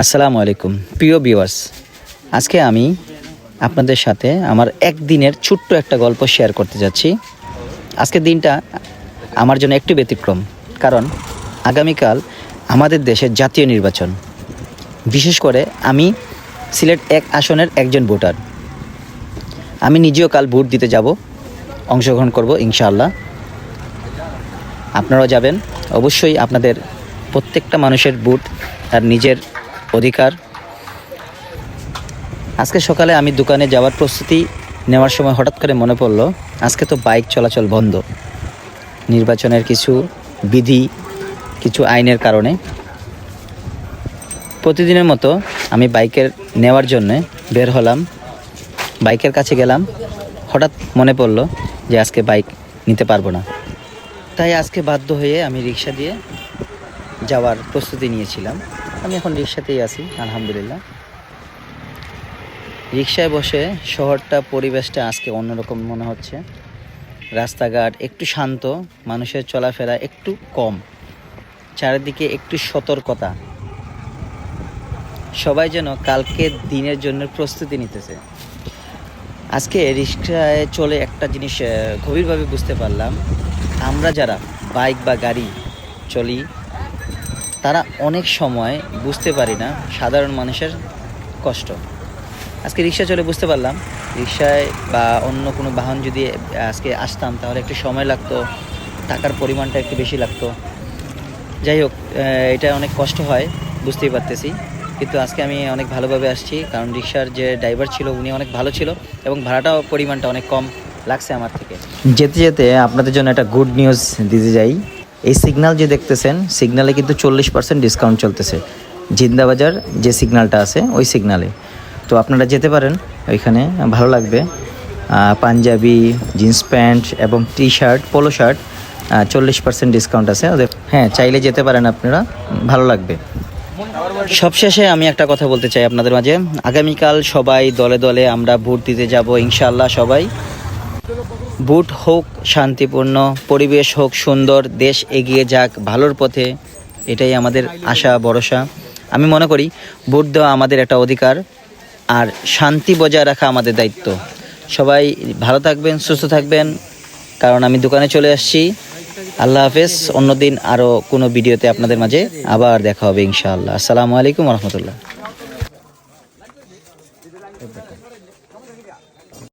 আসসালামু আলাইকুম প্রিয় ভিউয়ার্স, আজকে আমি আপনাদের সাথে আমার একদিনের ছোট্ট একটা গল্প শেয়ার করতে যাচ্ছি। আজকের দিনটা আমার জন্য একটু ব্যতিক্রম, কারণ আগামীকাল আমাদের দেশের জাতীয় নির্বাচন। বিশেষ করে আমি সিলেট 1 আসনের একজন ভোটার। আমি নিজেও কাল ভোট দিতে যাব, অংশগ্রহণ করব ইনশাআল্লাহ। আপনারাও যাবেন। অবশ্যই আপনাদের প্রত্যেকটা মানুষের ভোট তার নিজের অধিকার। আজকে সকালে আমি দোকানে যাওয়ার প্রস্তুতি নেওয়ার সময় হঠাৎ করে মনে পড়ল, আজকে তো বাইক চলাচল বন্ধ, নির্বাচনের কিছু বিধি, কিছু আইনের কারণে। প্রতিদিনের মতো আমি বাইকের নেওয়ার জন্য বের হলাম, বাইকের কাছে গেলাম। হঠাৎ মনে পড়ল যে আজকে বাইক নিতে পারবো না, তাই আজকে বাধ্য হয়ে আমি রিক্সা দিয়ে যাওয়ার প্রস্তুতি নিয়েছিলাম। আমি এখন রিক্সাতেই আছি আলহামদুলিল্লাহ। রিক্সায় বসে শহরটা, পরিবেশটা আজকে অন্যরকম মনে হচ্ছে। রাস্তাঘাট একটু শান্ত, মানুষের চলাফেরা একটু কম, চারিদিকে একটু সতর্কতা। সবাই যেন কালকের দিনের জন্য প্রস্তুতি নিতেছে। আজকে রিক্সায় চলে একটা জিনিস গভীরভাবে বুঝতে পারলাম, আমরা যারা বাইক বা গাড়ি চলি তারা অনেক সময় বুঝতে পারি না সাধারণ মানুষের কষ্ট। আজকে রিক্সা চলে বুঝতে পারলাম, রিক্সায় বা অন্য কোনো বাহন যদি আজকে আসতাম তাহলে একটু সময় লাগতো, টাকার পরিমাণটা একটু বেশি লাগতো। যাই হোক, এটা অনেক কষ্ট হয়, বুঝতেই পারতেছি। কিন্তু আজকে আমি অনেক ভালোভাবে আসছি, কারণ রিক্সার যে ড্রাইভার ছিল উনি অনেক ভালো ছিল এবং ভাড়াটাও পরিমাণটা অনেক কম লাগছে আমার থেকে। যেতে যেতে আপনাদের জন্য একটা গুড নিউজ দিতে যাই। এই সিগন্যাল যে দেখতেছেন, সিগন্যালে কিন্তু 40% ডিসকাউন্ট চলতেছে। জিন্দাবাজার যে সিগন্যালটা আছে ওই সিগন্যালে, তো আপনারা যেতে পারেন ওইখানে, ভালো লাগবে। পাঞ্জাবি, জিন্স প্যান্ট এবং T shirt, polo shirt 40% discount আছে ওদের। হ্যাঁ, চাইলে যেতে পারেন আপনারা, ভালো লাগবে। সবশেষে আমি একটা কথা বলতে চাই আপনাদের মাঝে, আগামীকাল সবাই দলে দলে আমরা ভোট দিতে যাব ইনশাআল্লাহ। সবাই ভোট হোক শান্তিপূর্ণ, পরিবেশ হোক সুন্দর, দেশ এগিয়ে যাক ভালোর পথে, এটাই আমাদের আশা ভরসা। আমি মনে করি ভোট দেওয়া আমাদের একটা অধিকার, আর শান্তি বজায় রাখা আমাদের দায়িত্ব। সবাই ভালো থাকবেন, সুস্থ থাকবেন, কারণ আমি দোকানে চলে আসছি। আল্লাহ হাফেজ। অন্যদিন আরও কোনো ভিডিওতে আপনাদের মাঝে আবার দেখা হবে ইনশাআল্লাহ। আসসালামু আলাইকুম রহমতুল্লাহ।